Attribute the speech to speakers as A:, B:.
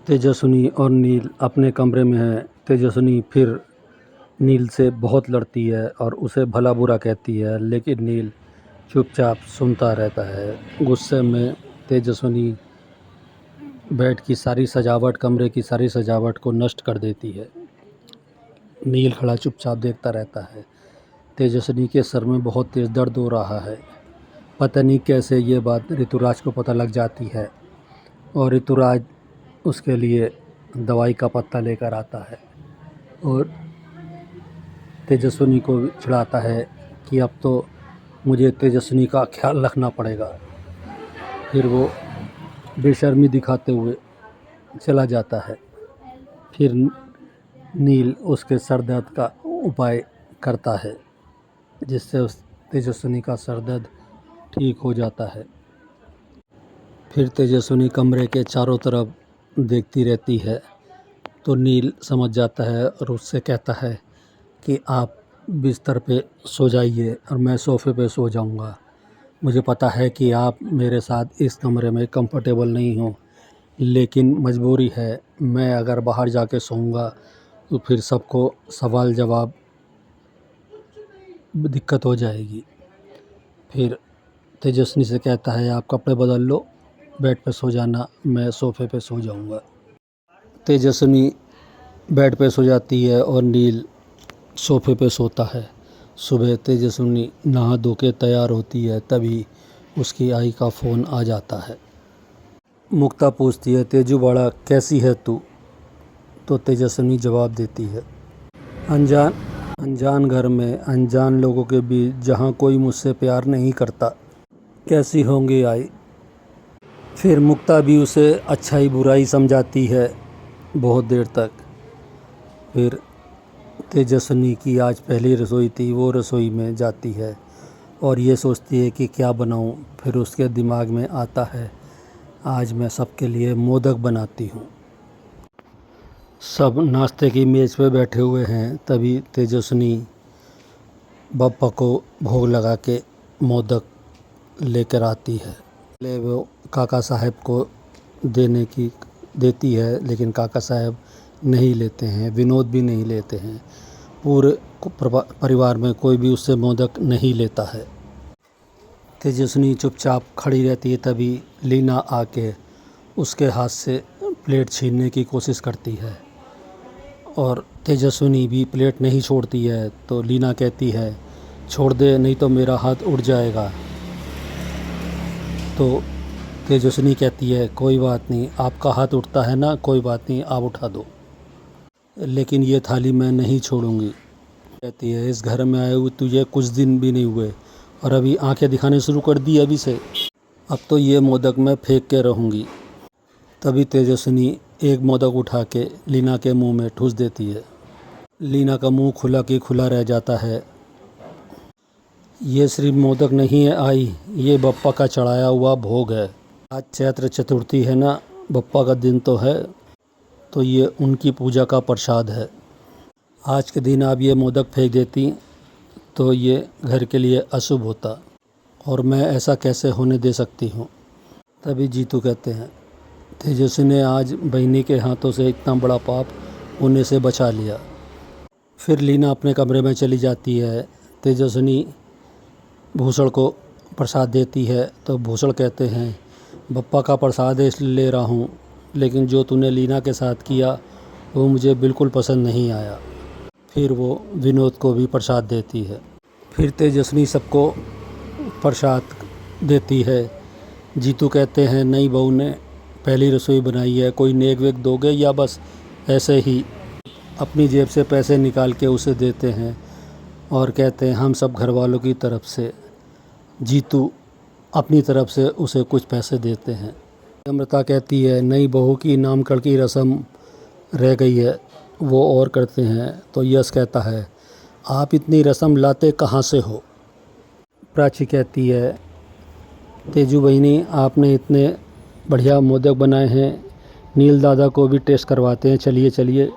A: तेजस्विनी और नील अपने कमरे में है। तेजस्विनी फिर नील से बहुत लड़ती है और उसे भला बुरा कहती है, लेकिन नील चुपचाप सुनता रहता है। गुस्से में तेजस्विनी बेड की सारी सजावट, कमरे की सारी सजावट को नष्ट कर देती है। नील खड़ा चुपचाप देखता रहता है। तेजस्विनी के सर में बहुत तेज़ दर्द हो रहा है। पता नहीं कैसे ये बात ऋतुराज को पता लग जाती है और ऋतुराज उसके लिए दवाई का पत्ता लेकर आता है और तेजस्विनी को चिढ़ाता है कि अब तो मुझे तेजस्विनी का ख्याल रखना पड़ेगा। फिर वो बेशर्मी दिखाते हुए चला जाता है। फिर नील उसके सर दर्द का उपाय करता है, जिससे उस तेजस्विनी का सर दर्द ठीक हो जाता है। फिर तेजस्विनी कमरे के चारों तरफ देखती रहती है तो नील समझ जाता है और उससे कहता है कि आप बिस्तर पे सो जाइए और मैं सोफ़े पे सो जाऊंगा। मुझे पता है कि आप मेरे साथ इस कमरे में कंफर्टेबल नहीं हो, लेकिन मजबूरी है। मैं अगर बाहर जाके सोऊंगा तो फिर सबको सवाल जवाब दिक्कत हो जाएगी। फिर तेजस्विनी से कहता है आप कपड़े बदल लो, बेड पे सो जाना, मैं सोफ़े पे सो जाऊंगा। तेजस्विनी बेड पे सो जाती है और नील सोफ़े पे सोता है। सुबह तेजस्विनी नहा धो के तैयार होती है, तभी उसकी आई का फ़ोन आ जाता है। मुक्ता पूछती है तेजू बाड़ा कैसी है तू? तो तेजस्विनी जवाब देती है अनजान घर में, अनजान लोगों के बीच, जहाँ कोई मुझसे प्यार नहीं करता, कैसी होंगी आई। फिर मुक्ता भी उसे अच्छाई बुराई समझाती है बहुत देर तक। फिर तेजस्विनी की आज पहली रसोई थी, वो रसोई में जाती है और ये सोचती है कि क्या बनाऊं। फिर उसके दिमाग में आता है आज मैं सबके लिए मोदक बनाती हूँ। सब नाश्ते की मेज़ पे बैठे हुए हैं, तभी तेजस्विनी बप्पा को भोग लगा के मोदक लेकर आती है। पहले वो काका साहब को देती है, लेकिन काका साहब नहीं लेते हैं, विनोद भी नहीं लेते हैं, पूरे परिवार में कोई भी उससे मोदक नहीं लेता है। तेजस्विनी चुपचाप खड़ी रहती है, तभी लीना आके उसके हाथ से प्लेट छीनने की कोशिश करती है और तेजस्विनी भी प्लेट नहीं छोड़ती है। तो लीना कहती है छोड़ दे, नहीं तो मेरा हाथ उड़ जाएगा। तो तेजस्विनी कहती है कोई बात नहीं, आपका हाथ उठता है ना, कोई बात नहीं, आप उठा दो, लेकिन ये थाली मैं नहीं छोड़ूंगी। कहती है इस घर में आए हुए तुझे कुछ दिन भी नहीं हुए और अभी आंखें दिखाने शुरू कर दी अभी से, अब तो ये मोदक मैं फेंक के रहूँगी। तभी तेजस्विनी एक मोदक उठा के लीना के मुंह में ठूस देती है। लीना का मुंह खुला की खुला रह जाता है। ये सिर्फ मोदक नहीं है आई, ये बप्पा का चढ़ाया हुआ भोग है। आज चैत्र चतुर्थी है ना, बप्पा का दिन तो है, तो ये उनकी पूजा का प्रसाद है। आज के दिन आप ये मोदक फेंक देती तो ये घर के लिए अशुभ होता और मैं ऐसा कैसे होने दे सकती हूँ। तभी जीतू कहते हैं तेजस्वी ने आज बहनी के हाथों से इतना बड़ा पाप होने से बचा लिया। फिर लीना अपने कमरे में चली जाती है। तेजस्विनी भूषण को प्रसाद देती है तो भूषण कहते हैं बप्पा का प्रसाद इसलिए ले रहा हूँ, लेकिन जो तूने लीना के साथ किया वो मुझे बिल्कुल पसंद नहीं आया। फिर वो विनोद को भी प्रसाद देती है। फिर तेजस्विनी सबको प्रसाद देती है। जीतू कहते हैं नई बहू ने पहली रसोई बनाई है, कोई नेक वेक दोगे या बस ऐसे ही? अपनी जेब से पैसे निकाल के उसे देते हैं और कहते हैं हम सब घर वालों की तरफ से। जीतू अपनी तरफ से उसे कुछ पैसे देते हैं। अमृता कहती है नई बहू की नामकरण की रस्म रह गई है, वो और करते हैं। तो यश कहता है आप इतनी रस्म लाते कहाँ से हो? प्राची कहती है तेजू बहिनी आपने इतने बढ़िया मोदक बनाए हैं, नील दादा को भी टेस्ट करवाते हैं, चलिए चलिए।